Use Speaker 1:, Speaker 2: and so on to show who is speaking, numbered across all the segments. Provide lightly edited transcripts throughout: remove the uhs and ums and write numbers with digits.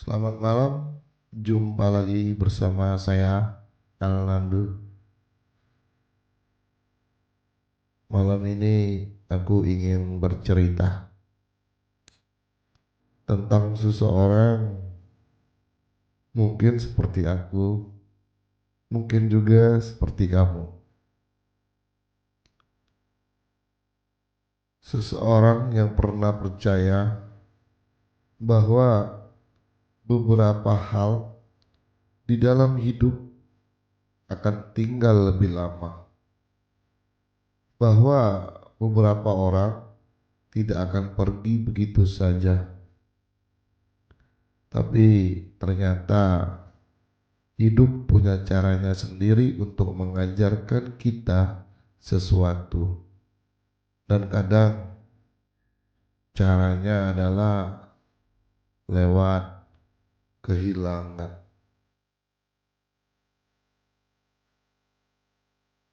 Speaker 1: Selamat malam, jumpa lagi bersama saya, Nandu. Malam ini aku ingin bercerita tentang seseorang, mungkin seperti aku, mungkin juga seperti kamu. Seseorang yang pernah percaya bahwa beberapa hal di dalam hidup akan tinggal lebih lama, bahwa beberapa orang tidak akan pergi begitu saja. Tapi ternyata hidup punya caranya sendiri untuk mengajarkan kita sesuatu. Dan kadang caranya adalah lewat kehilangan.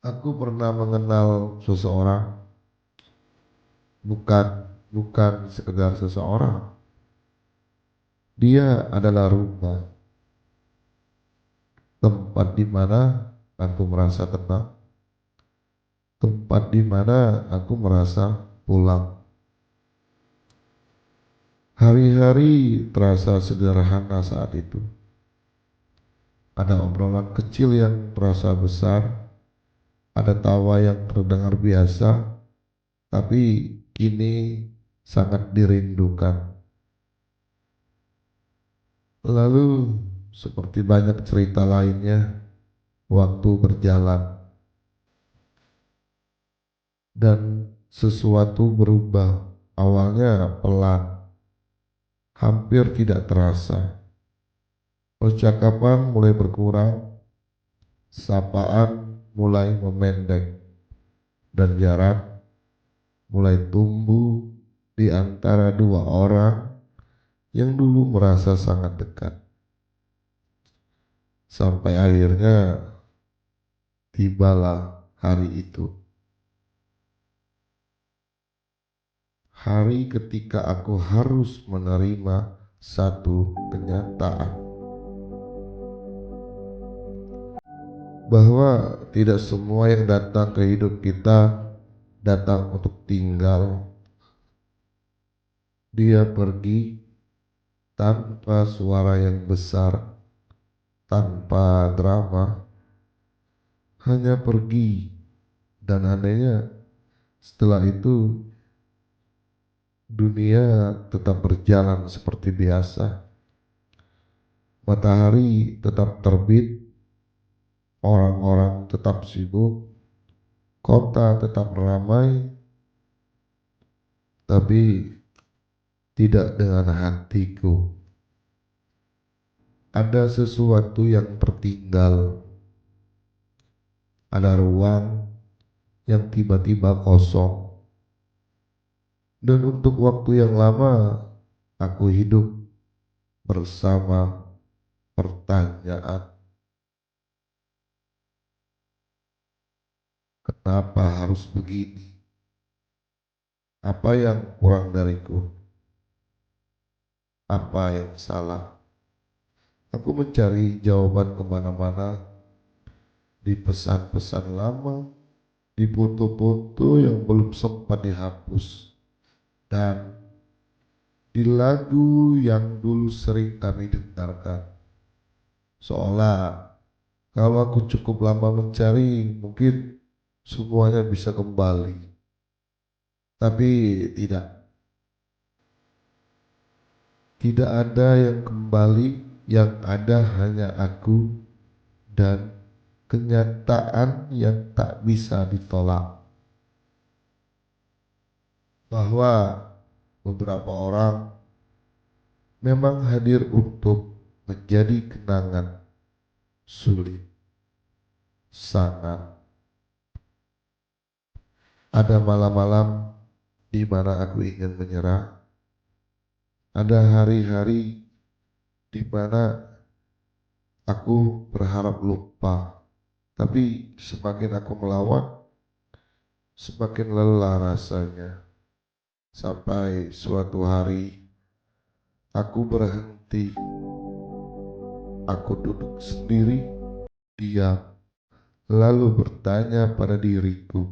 Speaker 1: Aku pernah mengenal seseorang, bukan bukan sekedar seseorang. Dia adalah rumah, tempat di mana aku merasa tenang, tempat di mana aku merasa pulang. Hari-hari terasa sederhana saat itu. Ada obrolan kecil yang terasa besar, ada tawa yang terdengar biasa, tapi kini sangat dirindukan. Lalu, seperti banyak cerita lainnya, waktu berjalan dan sesuatu berubah. Awalnya pelan, hampir tidak terasa. Percakapan mulai berkurang, sapaan mulai memendek, dan jarak mulai tumbuh di antara dua orang yang dulu merasa sangat dekat. Sampai akhirnya tibalah hari itu. Hari ketika aku harus menerima satu kenyataan bahwa tidak semua yang datang ke hidup kita datang untuk tinggal. Dia pergi tanpa suara yang besar, tanpa drama, hanya pergi. Dan anehnya, setelah itu dunia tetap berjalan seperti biasa. Matahari tetap terbit, orang-orang tetap sibuk, kota tetap ramai, tapi tidak dengan hatiku. Ada sesuatu yang tertinggal, ada ruang yang tiba-tiba kosong. Dan untuk waktu yang lama, aku hidup bersama pertanyaan, kenapa harus begini? Apa yang kurang dariku? Apa yang salah? Aku mencari jawaban kemana-mana, di pesan-pesan lama, di foto-foto yang belum sempat dihapus, dan di lagu yang dulu sering kami dengarkan. Seolah kalau aku cukup lama mencari, mungkin semuanya bisa kembali. Tapi tidak ada yang kembali, yang ada hanya aku dan kenyataan yang tak bisa ditolak. Bahwa beberapa orang memang hadir untuk menjadi kenangan sulit, sangat. Ada malam-malam di mana aku ingin menyerah. Ada hari-hari di mana aku berharap lupa. Tapi semakin aku melawan, semakin lelah rasanya. Sampai suatu hari aku berhenti Aku duduk sendiri, diam, lalu bertanya pada diriku,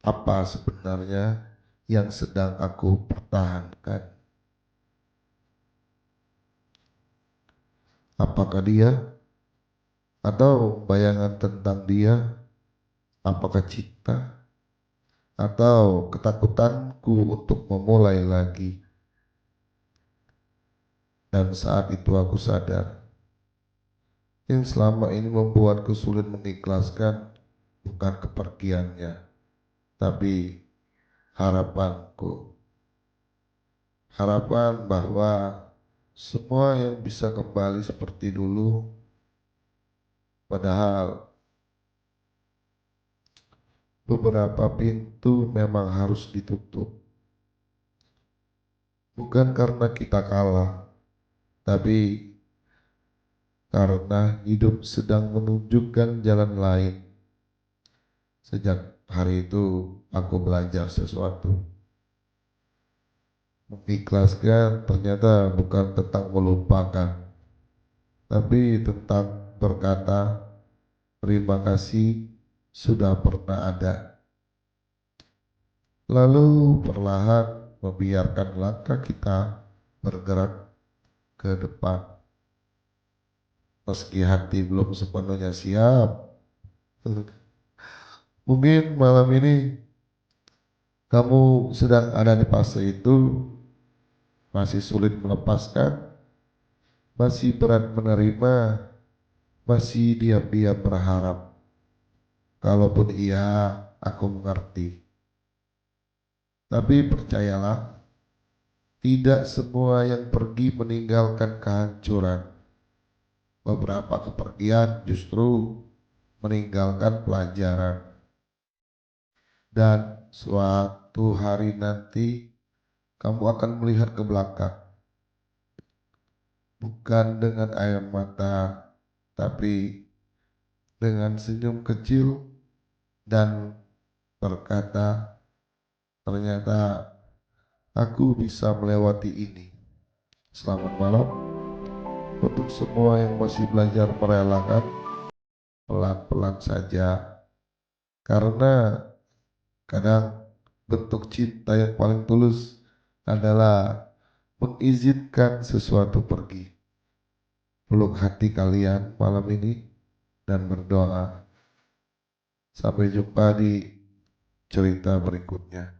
Speaker 1: apa sebenarnya yang sedang aku pertahankan? Apakah dia atau bayangan tentang dia? Apakah cinta atau ketakutanku untuk memulai lagi? Dan saat itu aku sadar yang selama ini membuatku sulit mengikhlaskan bukan kepergiannya, tapi harapanku. Harapan bahwa semua yang bisa kembali seperti dulu, padahal beberapa pintu memang harus ditutup. Bukan karena kita kalah, tapi karena hidup sedang menunjukkan jalan lain. Sejak hari itu aku belajar sesuatu. Mengikhlaskan ternyata bukan tentang melupakan, tapi tentang berkata terima kasih sudah pernah ada. Lalu perlahan membiarkan langkah kita bergerak ke depan. Meski hati belum sepenuhnya siap. Mungkin malam ini kamu sedang ada di fase itu, masih sulit melepaskan, masih berat menerima, masih diam-diam berharap. Kalaupun iya, aku mengerti. Tapi percayalah, tidak semua yang pergi meninggalkan kehancuran. Beberapa kepergian justru meninggalkan pelajaran. Dan suatu hari nanti kamu akan melihat ke belakang, bukan dengan air mata, tapi dengan senyum kecil dan berkata, ternyata aku bisa melewati ini. Selamat malam untuk semua yang masih belajar merelakan, pelan-pelan saja, karena kadang bentuk cinta yang paling tulus adalah mengizinkan sesuatu pergi. Peluk hati kalian malam ini dan berdoa. Sampai jumpa di cerita berikutnya.